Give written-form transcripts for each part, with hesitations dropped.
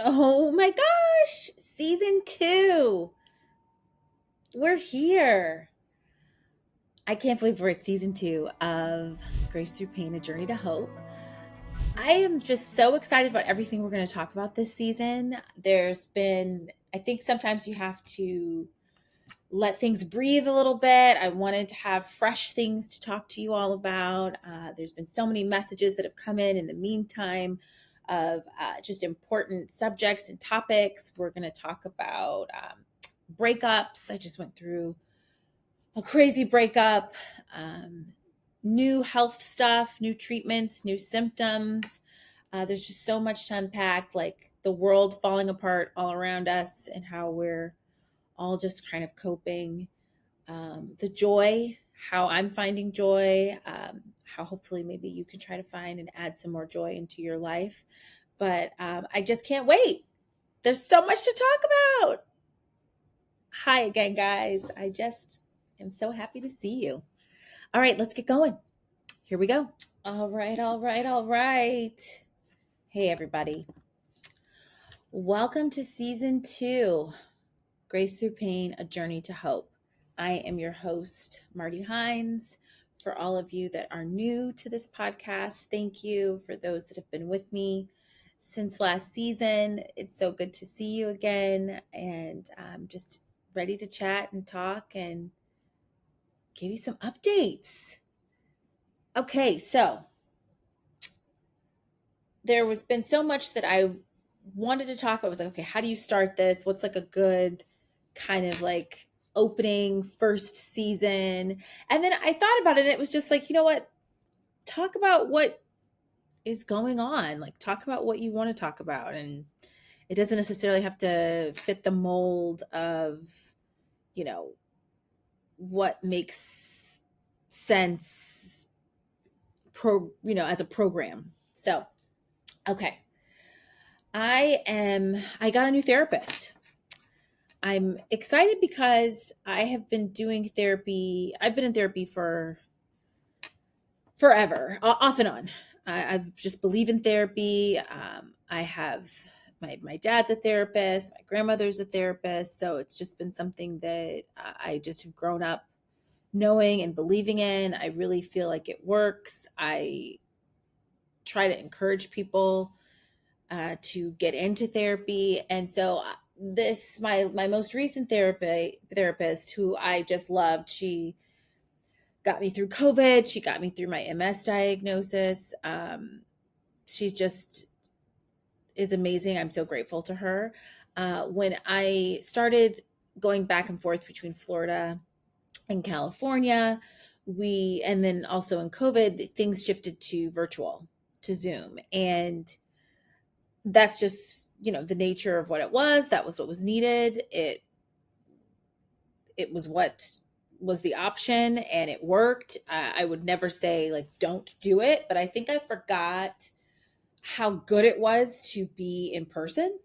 Oh my gosh, season 2. We're here. I can't believe we're at season 2 of Grace Through Pain, A Journey to Hope. I am just so excited about everything we're going to talk about this season. I think sometimes you have to let things breathe a little bit. I wanted to have fresh things to talk to you all about. There's been so many messages that have come in the meantime of just important subjects and topics. We're going to talk about breakups. I just went through a crazy breakup, um, new health stuff, new treatments, new symptoms. There's just so much to unpack, like the world falling apart all around us and how we're all just kind of coping. The joy, how I'm finding joy, how hopefully maybe you can try to find and add some more joy into your life. But I just can't wait. There's so much to talk about. Hi again, guys. I just am so happy to see you. All right, let's get going. Here we go. All right, all right, all right. Hey, everybody. Welcome to season 2, Grace Through Pain, A Journey to Hope. I am your host, Marty Hines. For all of you that are new to this podcast, thank you. For those that have been with me since last season, it's so good to see you again. And I'm just ready to chat and talk and give you some updates. Okay, so there was been so much that I wanted to talk about. I was like, okay, how do you start this? What's like a good kind of like opening first season? And then I thought about it and it was just like, you know what? Talk about what is going on. Like talk about what you want to talk about. And it doesn't necessarily have to fit the mold of, you know, what makes sense as a program. So, okay. I got a new therapist. I'm excited because I have been doing therapy. I've been in therapy for forever, off and on. I've just believe in therapy. I have my dad's a therapist, my grandmother's a therapist, so it's just been something that I just have grown up knowing and believing in. I really feel like it works. I try to encourage people to get into therapy, and so this my most recent therapist, who I just loved. She got me through COVID. She got me through my MS diagnosis. She just is amazing. I'm so grateful to her. When I started going back and forth between Florida and California, and then also in COVID, things shifted to virtual, to Zoom. And that's just, the nature of what it was. That was what was needed. It was what was the option and it worked. I would never say like don't do it, but I think I forgot how good it was to be in person,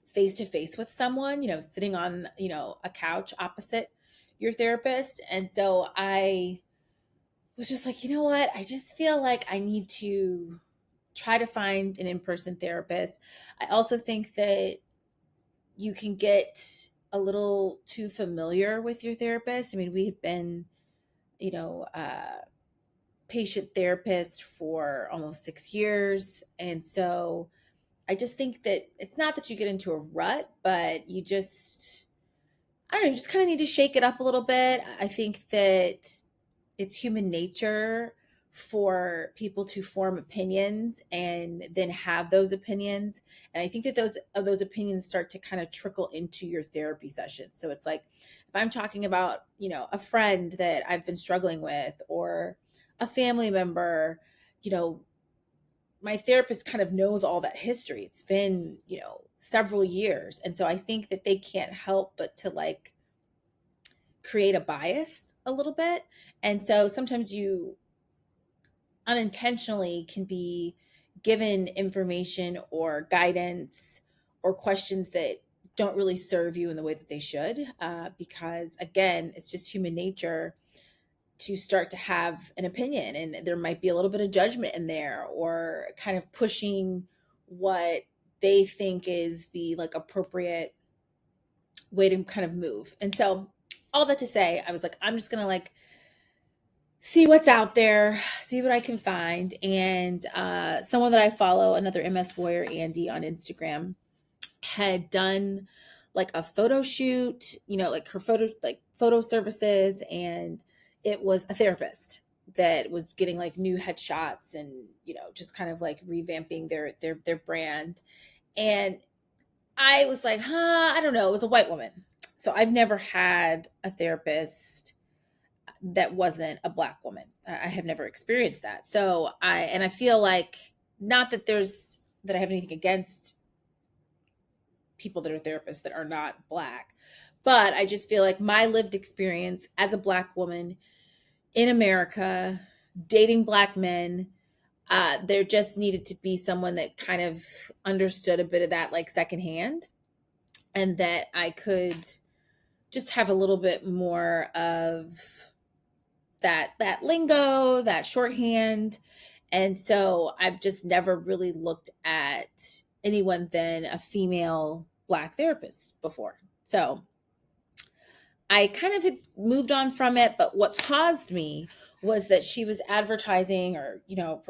face to face with someone, sitting on, a couch opposite your therapist. And so I was just like, you know what? I just feel like I need to try to find an in-person therapist. I also think that you can get a little too familiar with your therapist. I mean, we had been, you know, uh, patient therapist for almost 6 years. And so I just think that it's not that you get into a rut, but I don't know, you just kind of need to shake it up a little bit. I think that it's human nature for people to form opinions and then have those opinions. And I think that those opinions start to kind of trickle into your therapy session. So it's like if I'm talking about, a friend that I've been struggling with or a family member, you know, my therapist kind of knows all that history. It's been, several years. And so I think that they can't help but to like create a bias a little bit. And so sometimes you unintentionally can be given information or guidance or questions that don't really serve you in the way that they should, because again, it's just human nature to start to have an opinion, and there might be a little bit of judgment in there or kind of pushing what they think is the like appropriate way to kind of move. And so all that to say, I was like, I'm just gonna like see what's out there, see what I can find. And someone that I follow, another MS Warrior, Andy, on Instagram, had done like a photo shoot, you know, like her photos, like photo services, and it was a therapist that was getting like new headshots and, you know, just kind of like revamping their brand. And I was like, huh, I don't know. It was a white woman. So I've never had a therapist that wasn't a black woman. I have never experienced that. So I feel like, not that that I have anything against people that are therapists that are not black, but I just feel like my lived experience as a black woman in America, dating black men, there just needed to be someone that kind of understood a bit of that like secondhand, and that I could just have a little bit more of that lingo, that shorthand. And so I've just never really looked at anyone than a female black therapist before. So I kind of had moved on from it, but what paused me was that she was advertising, or, you know,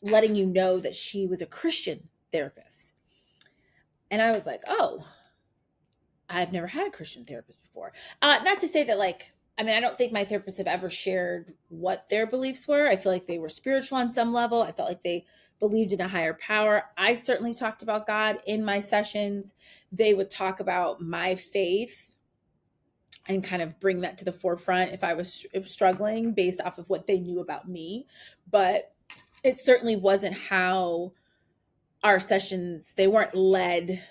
letting you know that she was a Christian therapist. And I was like, oh, I've never had a Christian therapist before. Not to say that, like, I mean, I don't think my therapists have ever shared what their beliefs were. I feel like they were spiritual on some level. I felt like they believed in a higher power. I certainly talked about God in my sessions. They would talk about my faith and kind of bring that to the forefront if I was struggling based off of what they knew about me. But it certainly wasn't how our sessions, they weren't led,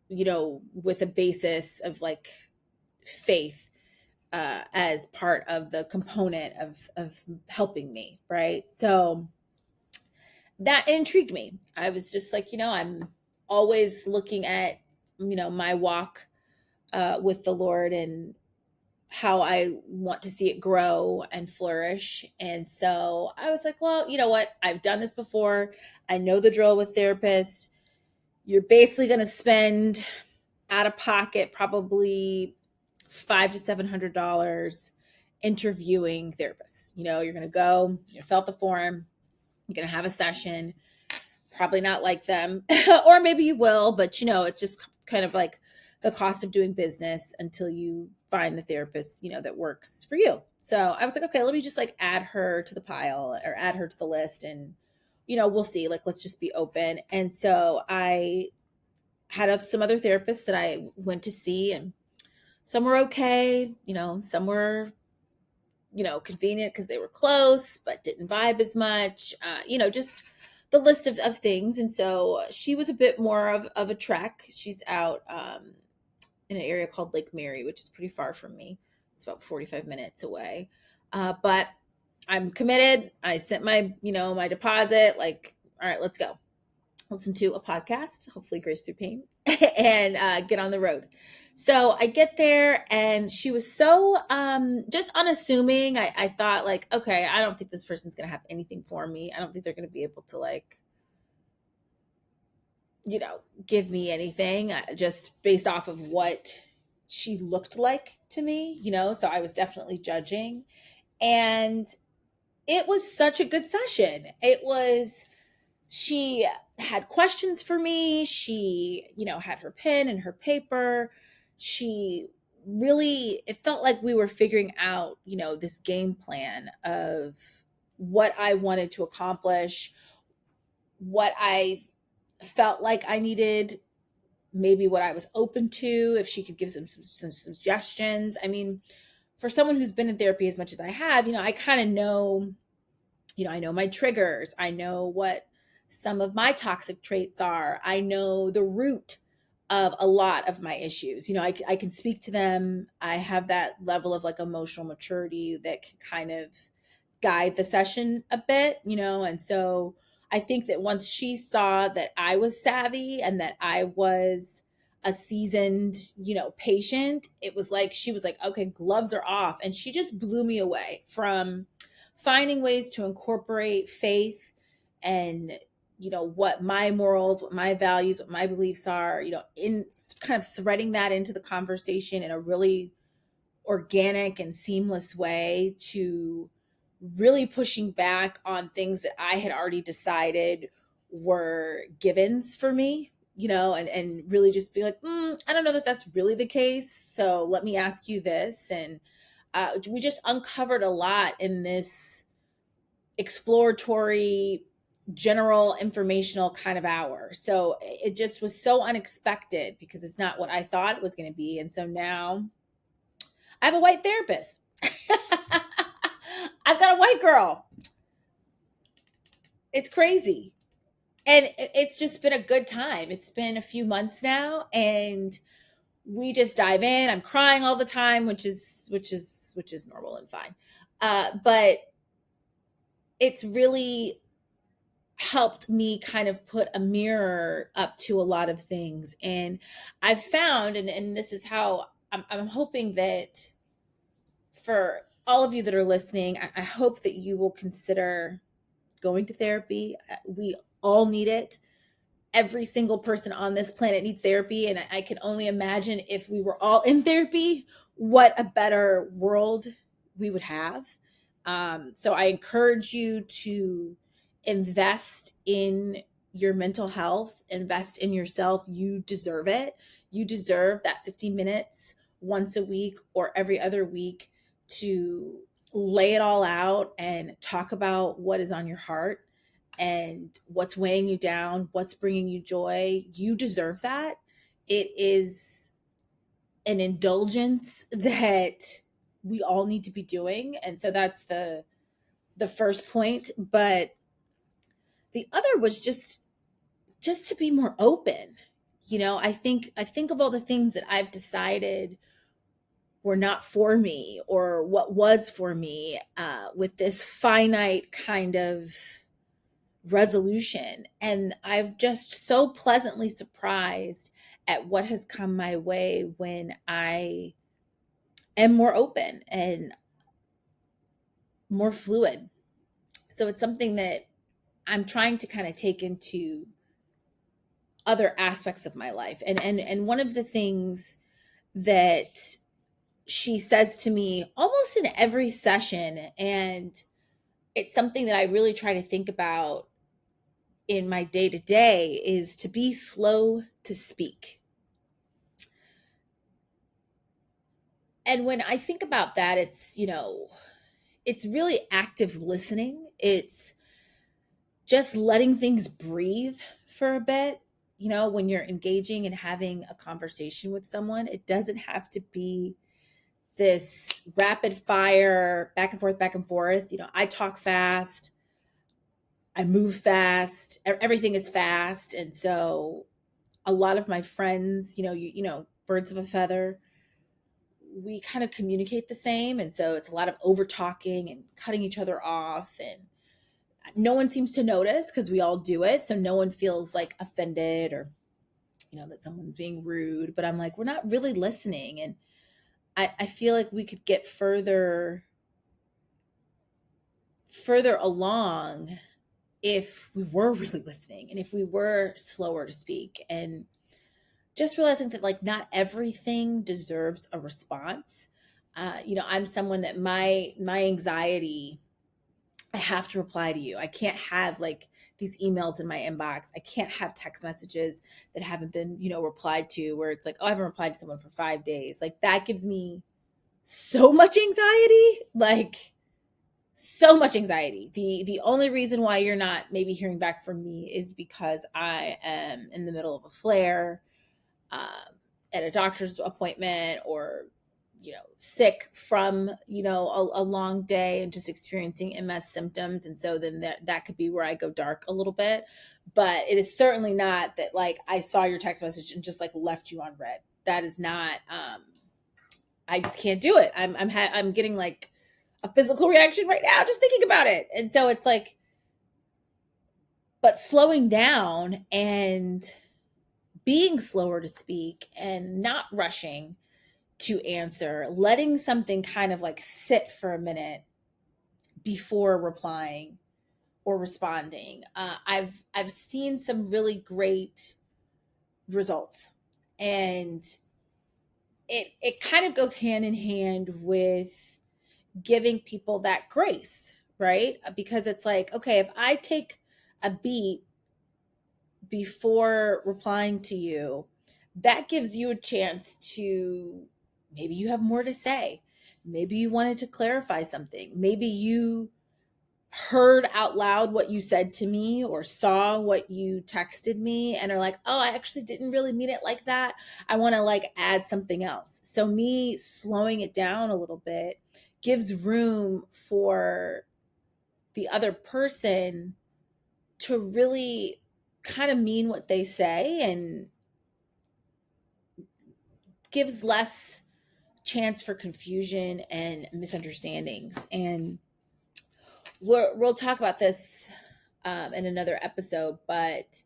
you know, with a basis of like faith as part of the component of helping me, right? So that intrigued me. I was just like, you know, I'm always looking at, you know, my walk with the Lord and how I want to see it grow and flourish. And so I was like, well, you know what? I've done this before. I know the drill with therapists. You're basically going to spend out of pocket probably $500 to $700 interviewing therapists. You know, you're going to go, you fill out the form, you're going to have a session, probably not like them, or maybe you will, but you know, it's just kind of like the cost of doing business until you find the therapist, you know, that works for you. So I was like, okay, let me just like add her to the pile or add her to the list, and, you know, we'll see, like, let's just be open. And so I had some other therapists that I went to see, and some were okay, you know, some were, you know, convenient because they were close, but didn't vibe as much, you know, just the list of things. And so she was a bit more of a trek. She's out in an area called Lake Mary, which is pretty far from me. It's about 45 minutes away. But I'm committed. I sent my, you know, my deposit, like, all right, let's go. Listen to a podcast, hopefully Grace Through Pain, and get on the road. So I get there, and she was so just unassuming. I thought, like, okay, I don't think this person's going to have anything for me. I don't think they're going to be able to, like, you know, give me anything, just based off of what she looked like to me, you know? So I was definitely judging. And it was such a good session. She had questions for me. She, you know, had her pen and her paper. She really, it felt like we were figuring out, you know, this game plan of what I wanted to accomplish, what I felt like I needed, maybe what I was open to, if she could give some suggestions. I mean, for someone who's been in therapy as much as I have, you know, I kind of know, you know, I know my triggers. I know what some of my toxic traits are. I know the root of a lot of my issues. You know, I can speak to them. I have that level of like emotional maturity that can kind of guide the session a bit, you know. And so I think that once she saw that I was savvy and that I was a seasoned, you know, patient, it was like, she was like, okay, gloves are off. And she just blew me away from finding ways to incorporate faith and what my morals, what my values, what my beliefs are, in kind of threading that into the conversation in a really organic and seamless way, to really pushing back on things that I had already decided were givens for me, and really just be like, I don't know that that's really the case. So let me ask you this. And we just uncovered a lot in this exploratory, general, informational kind of hour. So it just was so unexpected because it's not what I thought it was going to be. And so now I have a white therapist. I've got a white girl. It's crazy. And it's just been a good time. It's been a few months now, and we just dive in. I'm crying all the time, which is normal and fine. But it's really helped me kind of put a mirror up to a lot of things. And I've found, and this is how I'm hoping that for all of you that are listening, I hope that you will consider going to therapy. We all need it. Every single person on this planet needs therapy. And I can only imagine if we were all in therapy, what a better world we would have. So I encourage you to invest in your mental health, invest in yourself. You deserve it. You deserve that 50 minutes once a week or every other week to lay it all out and talk about what is on your heart and what's weighing you down, what's bringing you joy. You deserve that. It is an indulgence that we all need to be doing. And so that's the first point. But the other was just to be more open. I think of all the things that I've decided were not for me, or what was for me, with this finite kind of resolution. And I've just so pleasantly surprised at what has come my way when I am more open and more fluid. So it's something that I'm trying to kind of take into other aspects of my life. And one of the things that she says to me almost in every session, and it's something that I really try to think about in my day to day, is to be slow to speak. And when I think about that, it's really active listening. It's just letting things breathe for a bit. When you're engaging and having a conversation with someone, it doesn't have to be this rapid fire back and forth, back and forth. I talk fast, I move fast, everything is fast. And so a lot of my friends, birds of a feather, we kind of communicate the same. And so it's a lot of over talking and cutting each other off. And no one seems to notice because we all do it. So no one feels like offended or, that someone's being rude. But I'm like, we're not really listening. And I feel like we could get further along if we were really listening and if we were slower to speak, and just realizing that like not everything deserves a response. I'm someone that my anxiety, I have to reply to you. I can't have like these emails in my inbox. I can't have text messages that haven't been, replied to, where it's like, oh, I haven't replied to someone for 5 days. Like that gives me so much anxiety, like so much anxiety. The only reason why you're not maybe hearing back from me is because I am in the middle of a flare, at a doctor's appointment, or sick from a long day and just experiencing MS symptoms. And so then that could be where I go dark a little bit. But it is certainly not that like I saw your text message and just like left you on red. That is not. I just can't do it. I'm getting like a physical reaction right now just thinking about it. And so it's like, but slowing down and being slower to speak and not rushing to answer, letting something kind of like sit for a minute before replying, or responding. I've seen some really great results, and it kind of goes hand in hand with giving people that grace, right? Because it's like, okay, if I take a beat before replying to you, that gives you a chance to, maybe you have more to say. Maybe you wanted to clarify something. Maybe you heard out loud what you said to me or saw what you texted me and are like, oh, I actually didn't really mean it like that. I want to like add something else. So, me slowing it down a little bit gives room for the other person to really kind of mean what they say, and gives less chance for confusion and misunderstandings. And we'll talk about this in another episode, but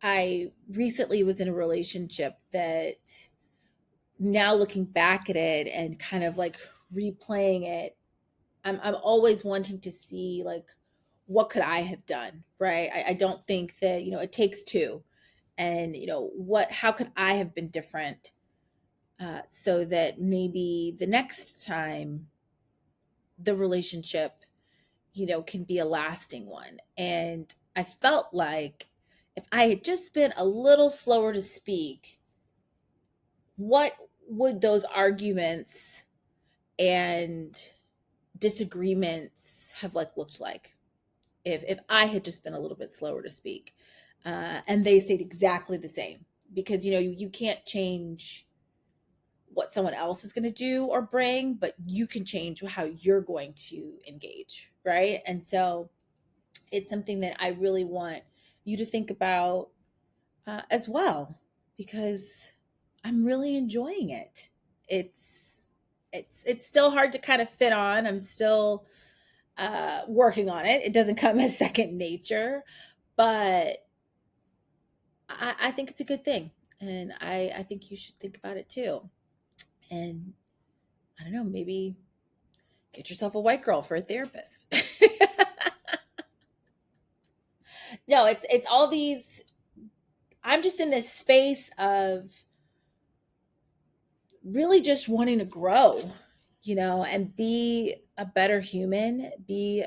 I recently was in a relationship that, now looking back at it and kind of like replaying it, I'm always wanting to see like, what could I have done, right? I don't think that, it takes two. And, how could I have been different, so that maybe the next time the relationship, can be a lasting one. And I felt like if I had just been a little slower to speak, what would those arguments and disagreements have like looked like if I had just been a little bit slower to speak, and they stayed exactly the same? Because you can't change what someone else is going to do or bring, but you can change how you're going to engage, right? And so it's something that I really want you to think about, as well, because I'm really enjoying it. It's it's still hard to kind of fit on. I'm still working on it. It doesn't come as second nature, but I think it's a good thing, and I think you should think about it too. And I don't know, maybe get yourself a white girl for a therapist. No, it's all these. I'm just in this space of really just wanting to grow, and be a better human, be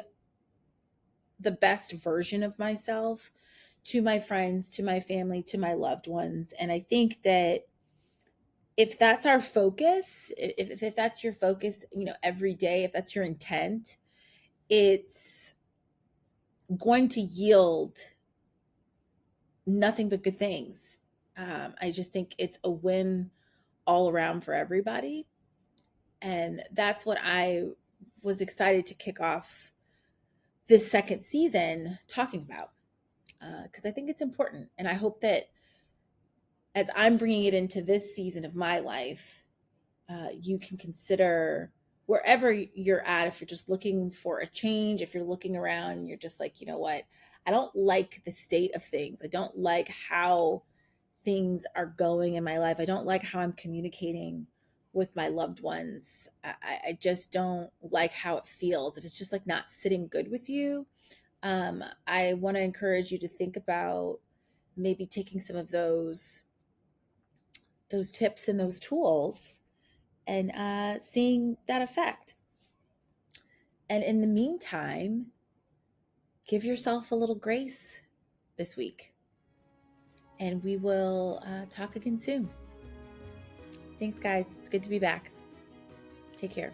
the best version of myself to my friends, to my family, to my loved ones. And I think that if that's our focus, if that's your focus, every day, if that's your intent, it's going to yield nothing but good things. I just think it's a win all around for everybody. And that's what I was excited to kick off this second season talking about, because I think it's important. And I hope that as I'm bringing it into this season of my life, you can consider wherever you're at, if you're just looking for a change, if you're looking around and you're just like, you know what, I don't like the state of things. I don't like how things are going in my life. I don't like how I'm communicating with my loved ones. I just don't like how it feels. If it's just like not sitting good with you, I want to encourage you to think about maybe taking some of those tips and those tools, and seeing that effect. And in the meantime, give yourself a little grace this week. And we will talk again soon. Thanks, guys. It's good to be back. Take care.